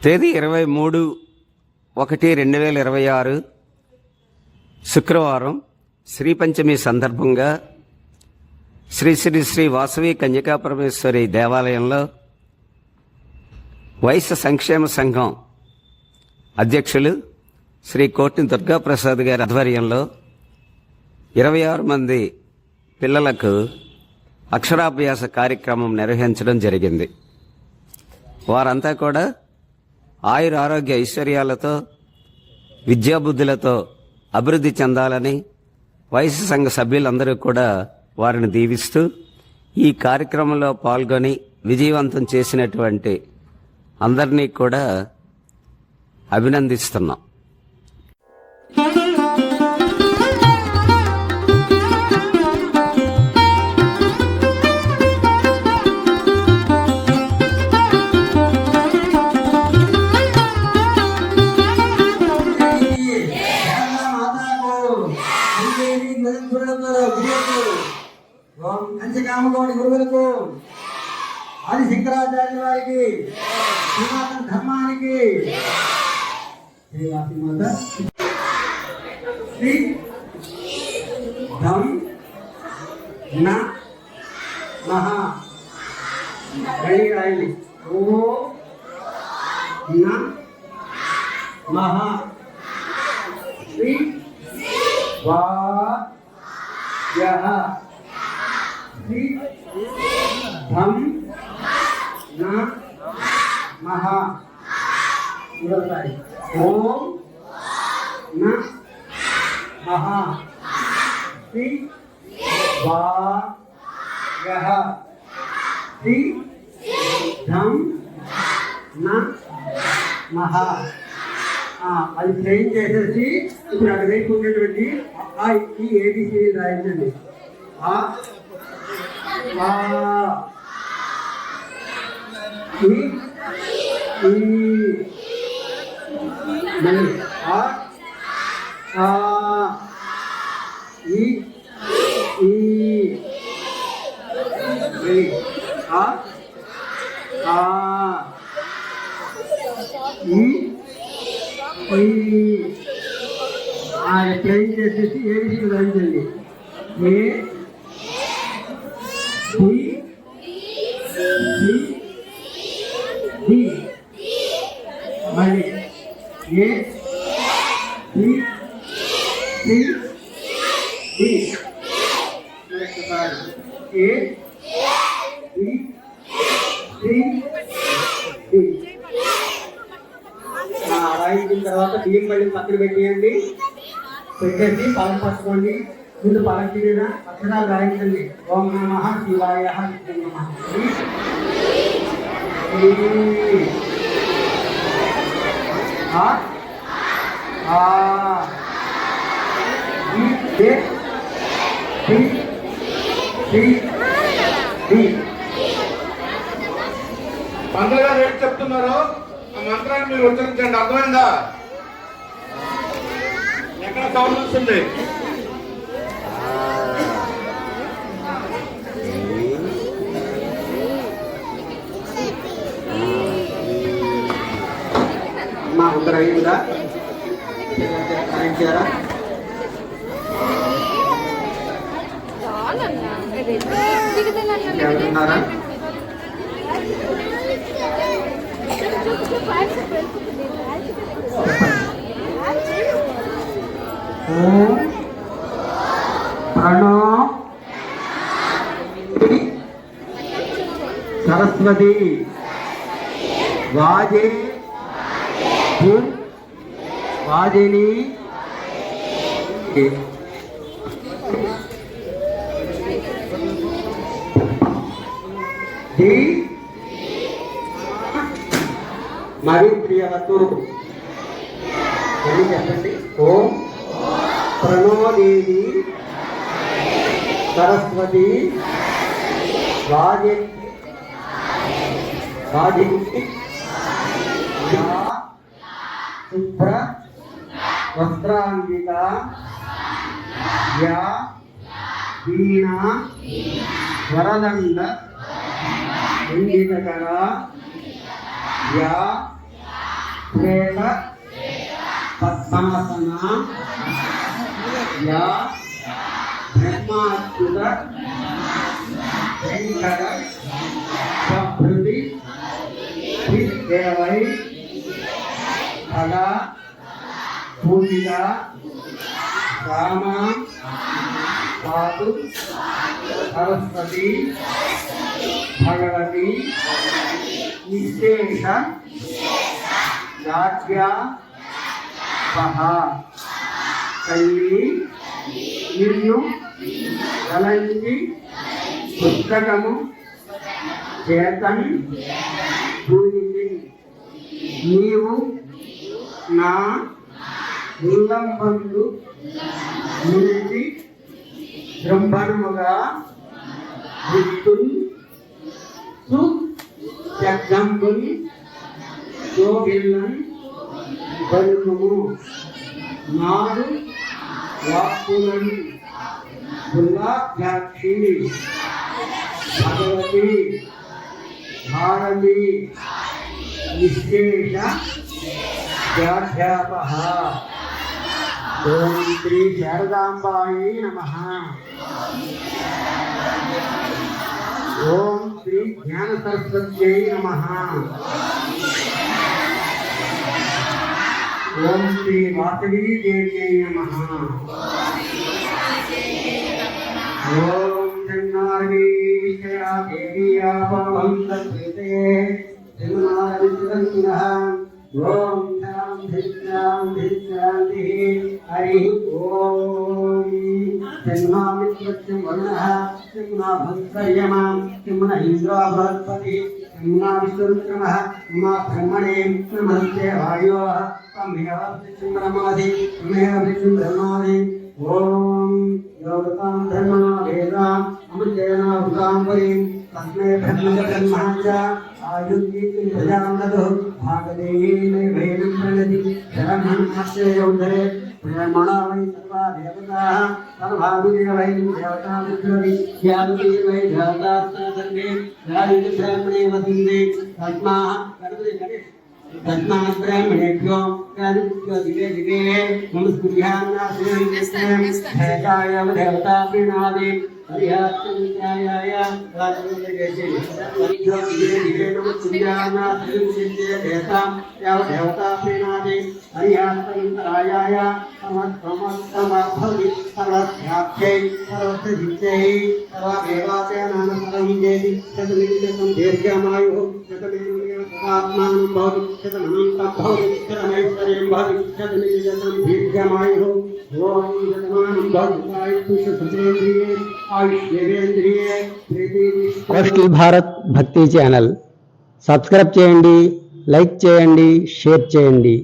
తేదీ 23/1/2026 శుక్రవారం శ్రీ పంచమి సందర్భంగా శ్రీ శ్రీ శ్రీ వాసవి కన్యకాపరమేశ్వరి దేవాలయంలో వైశ్య సంక్షేమ సంఘం అధ్యక్షులు శ్రీ కోట్ని దుర్గాప్రసాద్ గారి ఆధ్వర్యంలో 26 మంది పిల్లలకు అక్షరాభ్యాస కార్యక్రమం నిర్వహించడం జరిగింది. వారంతా కూడా ఆయుర ఆరోగ్య ఐశ్వర్యాలతో విద్యాబుద్ధులతో అభివృద్ధి చెందాలని వైశ్య సంఘ సభ్యులందరూ కూడా వారిని దీవిస్తూ ఈ కార్యక్రమంలో పాల్గొని విజయవంతం చేసినటువంటి అందరినీ కూడా అభినందిస్తున్నాం. కంచకామగౌడి గురువులకు, ఆది శంకరాచార్య వారికి, సనాతన ధర్మానికి, శ్రీ ధం న మహా రాయలి ఓ న మహా శ్రీ వా యః శ్రీ ధం న మహా ఓం న మహా శ్రీ వా యః శ్రీ ధం న మహా. అది ట్రైన్ చేసేసి ఇప్పుడు అక్కడ వైపు ఉన్నటువంటి ఈ ఏబిసి రాయించండి. ట్రైన్ చేసేసి ఏబిసి రాయించండి. ఏ మళ్ళీ ఏ రాయించిన తర్వాత బియ్యం మళ్ళీ పక్కన పెట్టేయండి. పెట్టేసి పలం పట్టుకోండి. ముందు పలకి మీద అక్షరాలు రాయించండి. ఓం నమః శివాయ నమః. మంత్రులు గారు ఏం చెప్తున్నారు ఆ మంత్రాన్ని మీరు ఉచ్చరించండి. అర్థమైందా? ఎక్కడ సౌండ్ వస్తుంది? మా అందరూ అయిందా? రాయించారా? ఎవరున్నారా? ఓం ప్రణో సరస్వతి వాజే వాజిని మరి ప్రియవతు అని చెప్పండి. ఓం ప్రణోదేవి సరస్వతి వాజిని శుభ్ర వస్త్రాంగిక యా వీణా వరదండ ఇంగితకర యా శ్వేత పద్మాసన యా బ్రహ్మాచ్యుత వెంకట ప్రభృతి దేవై ఫలా పూజిత రామ పాతు సరస్వతి భగవతి విశేష రాజ్యా తల్లి నిన్ను గలంచి పుస్తకము చేతన్ పూజించి నీవు నా ఉల్లంబందు నిలిచి బ్రహ్మణముగా విత్తున్ జగంబున్ శోభిల్లన్ పలుకుము నాడు వాక్కులను పుల్లాక్షి భగవతి భారతి విశేష వ్యాఖ్యాపః. ఓం శ్రీ శారదాంబాయై నమః. ఓం శ్రీ జ్ఞాన సరస్వత్యై నమః. ఓం శ్రీ వాసవీ దేవ్యై నమః. ఓం జన్నార్వీ విషయా దేవీయా పవంతప్రీతే జన్మాదిత్యంః. ఓం శాంతి శాంతి శాంతి. హరి ఓం. జన్మామిత్యం వరుణః జన్మా భద్రయమాం జన్మ ఇంద్రో బృహస్పతి జన్మా విష్ణురుక్రమః మా బ్రహ్మణే నమస్తే వాయో తమేవ విష్ణుం బ్రహ్మాది తమేవ విష్ణుం బ్రహ్మాది. ఓం యోగతాం ధర్మా వేదాం అమృతేన ఉదాంబరీం తస్మై బ్రహ్మచ ఆయుర్గీతి ప్రజానదో భాగదేయేన వేదం ప్రణతి శరణమస్యౌదరే బ్రహ్మణా వై సర్వా దేవతాః సర్వాభిదేవ వై దేవతా విద్రవి యాదుకే వై దేవతాః సర్వే యాదుకే బ్రహ్మణే వసిందే తస్మాః గణపతి గణేశ తస్మాత్ బ్రాహ్మణేభ్యో యాదుకే దివే దివే నమస్కృత్యాయ దేవతా ప్రణాదే హరియాత్మనిత్యాయ రాజమేజే హరియో దివే దివే నమస్కృత్యాయ దేవతా ప్రణాదే హరియాత్మనిత్యాయ సమస్తమభవి సర్వవ్యాప్యై సర్వసిద్ధై సర్వదేవాసేనానమరమిజేతి శతమిలితం దీర్ఘమాయుః శతమేవ ఆత్మానం భవతి శతమనంతం భవతి శతమైశ్వర్యం భవతి శతమిలితం దీర్ఘమాయుః. ఓం శతమానం భవతి ఆయుష్యేంద్రియే ఆయుష్యేంద్రియే. కోస్టల్ భారత్ భక్తి ఛానల్ సబ్స్క్రైబ్ చేయండి, లైక్ చేయండి, షేర్ చేయండి.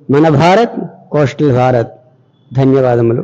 మన భారత్ కోస్టల్ భారత్. ధన్యవాదములు.